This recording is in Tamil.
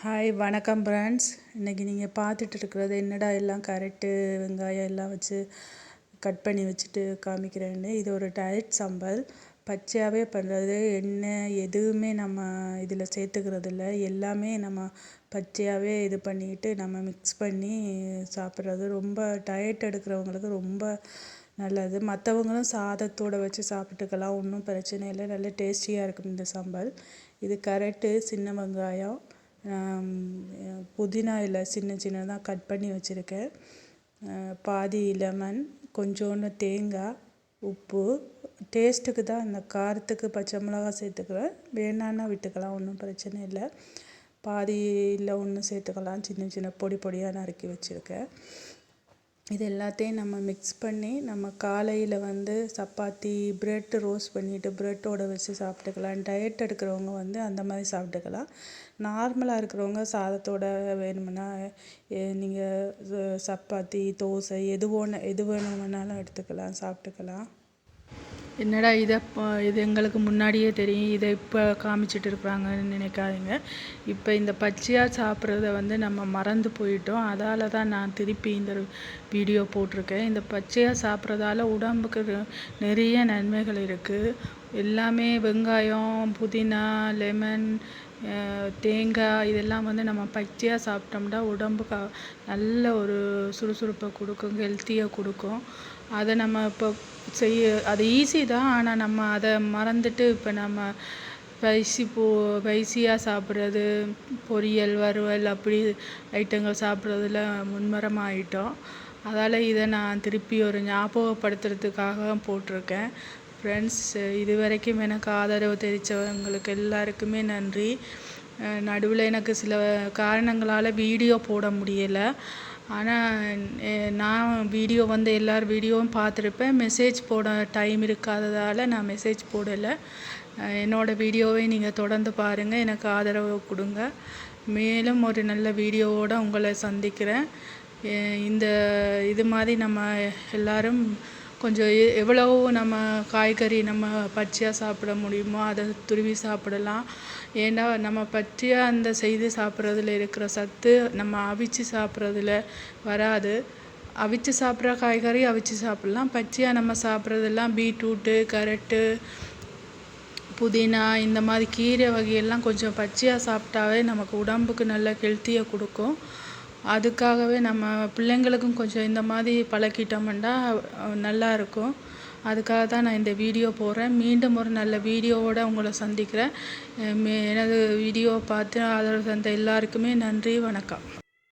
ஹாய் வணக்கம் ஃப்ரெண்ட்ஸ். இன்றைக்கி நீங்கள் பார்த்துட்டு இருக்கிறது என்னடா எல்லாம் கரெக்டு வெங்காயம் எல்லாம் வச்சு கட் பண்ணி வச்சுட்டு காமிக்கிறேன்னு. இது ஒரு டயட் சம்பல், பச்சையாகவே பண்ணுறது. எண்ணெய் எதுவுமே நம்ம இதில் சேர்த்துக்கிறது இல்லை. எல்லாமே நம்ம பச்சையாகவே இது பண்ணிக்கிட்டு நம்ம மிக்ஸ் பண்ணி சாப்பிட்றது ரொம்ப டயட் எடுக்கிறவங்களுக்கு ரொம்ப நல்லது. மற்றவங்களும் சாதத்தோடு வச்சு சாப்பிட்டுக்கலாம், ஒன்றும் பிரச்சனை இல்லை. நல்ல டேஸ்டியாக இருக்கும் இந்த சம்பல். இது கரெக்டு. சின்ன வெங்காயம், புதினா இலை சின்னதாக கட் பண்ணி வச்சுருக்கேன், பாதி லெமன், கொஞ்சோண்டு தேங்காய், உப்பு, டேஸ்ட்டுக்கு தான், இந்த காரத்துக்கு பச்சை மிளகா சேர்த்துக்குவேன், வேணான்னா விட்டுக்கலாம், ஒன்றும் பிரச்சனை இல்லை. பாதி இல்லை ஒன்று சேர்த்துக்கலாம். சின்ன பொடியாக நறுக்கி வச்சுருக்கேன். இது எல்லாத்தையும் நம்ம மிக்ஸ் பண்ணி நம்ம காலையில் சப்பாத்தி ப்ரெட் ரோஸ்ட் பண்ணிவிட்டு ப்ரெட்டோடு வச்சு சாப்பிட்டுக்கலாம். டயட் எடுக்கிறவங்க அந்த மாதிரி சாப்பிட்டுக்கலாம். நார்மலாக இருக்கிறவங்க சாதத்தோடு வேணுமுன்னா நீங்கள் சப்பாத்தி தோசை எது வேணும்னாலும் எடுத்துக்கலாம், சாப்பிட்டுக்கலாம். என்னடா இது எங்களுக்கு முன்னாடியே தெரியும், இதை இப்போ காமிச்சிட்டு இருக்கிறாங்கன்னு நினைக்காதீங்க. இப்போ இந்த பச்சையாக சாப்பிட்றத நம்ம மறந்து போயிட்டோம். அதால் தான் நான் திருப்பி இந்த வீடியோ போட்டிருக்கேன். இந்த பச்சையாக சாப்பிட்றதால உடம்புக்கு நிறைய நன்மைகள் இருக்குது. எல்லாமே வெங்காயம், புதினா, லெமன், தேங்காய் இதெல்லாம் நம்ம பச்சையாக சாப்பிட்டோம்னா உடம்புக்கு நல்ல ஒரு சுறுசுறுப்பை கொடுக்கும், ஹெல்த்தியாக கொடுக்கும். அதை நம்ம இப்போ அது ஈஸி தான். ஆனால் நம்ம அதை மறந்துட்டு இப்போ நம்ம ஸ்பைசியாக சாப்பிட்றது, பொரியல் வறுவல் அப்படி ஐட்டங்கள் சாப்பிட்றதுல முன்மரமாகிட்டோம். அதால் இதை நான் திருப்பி ஒரு ஞாபகப்படுத்துறதுக்காக போட்டிருக்கேன். ஃப்ரெண்ட்ஸ், இது வரைக்கும் எனக்கு ஆதரவு தெரிவித்தவங்களுக்கு எல்லாருக்குமே நன்றி. நடுவில் எனக்கு சில காரணங்களால் வீடியோ போட முடியலை. ஆனால் நான் வீடியோ எல்லார் வீடியோவும் பார்த்துருப்பேன். மெசேஜ் போட டைம் இருக்காததால் நான் மெசேஜ் போடலை. என்னோடய வீடியோவை நீங்கள் தொடர்ந்து பாருங்கள், எனக்கு ஆதரவு கொடுங்க. மேலும் ஒரு நல்ல வீடியோவோடு உங்களை சந்திக்கிறேன். இது மாதிரி நம்ம எல்லோரும் கொஞ்சம் எவ்வளவு நம்ம காய்கறி நம்ம பச்சையாக சாப்பிட முடியுமோ அதை துருவி சாப்பிடலாம். ஏன்னா நம்ம பச்சையாக செய்து சாப்பிட்றதுல இருக்கிற சத்து நம்ம அவிச்சு சாப்பிட்றதுல வராது. அவிச்சு சாப்பிட்ற காய்கறி அவிச்சு சாப்பிட்லாம். பச்சையாக நம்ம சாப்பிட்றதெல்லாம் பீட்ரூட்டு, கேரட்டு, புதினா இந்த மாதிரி கீரை வகையெல்லாம் கொஞ்சம் பச்சையாக சாப்பிட்டாவே நமக்கு உடம்புக்கு நல்ல ஹெல்த்தியாக கொடுக்கும். அதுக்காகவே நம்ம பிள்ளைங்களுக்கும் கொஞ்சம் இந்த மாதிரி பழக்கிட்டோம்னா நல்லாயிருக்கும். அதுக்காக தான் நான் இந்த வீடியோ போடுறேன். மீண்டும் ஒரு நல்ல வீடியோவோடு உங்களை சந்திக்கிறேன். எனது வீடியோவை பார்த்து ஆதரவு தந்த எல்லாருக்குமே நன்றி, வணக்கம்.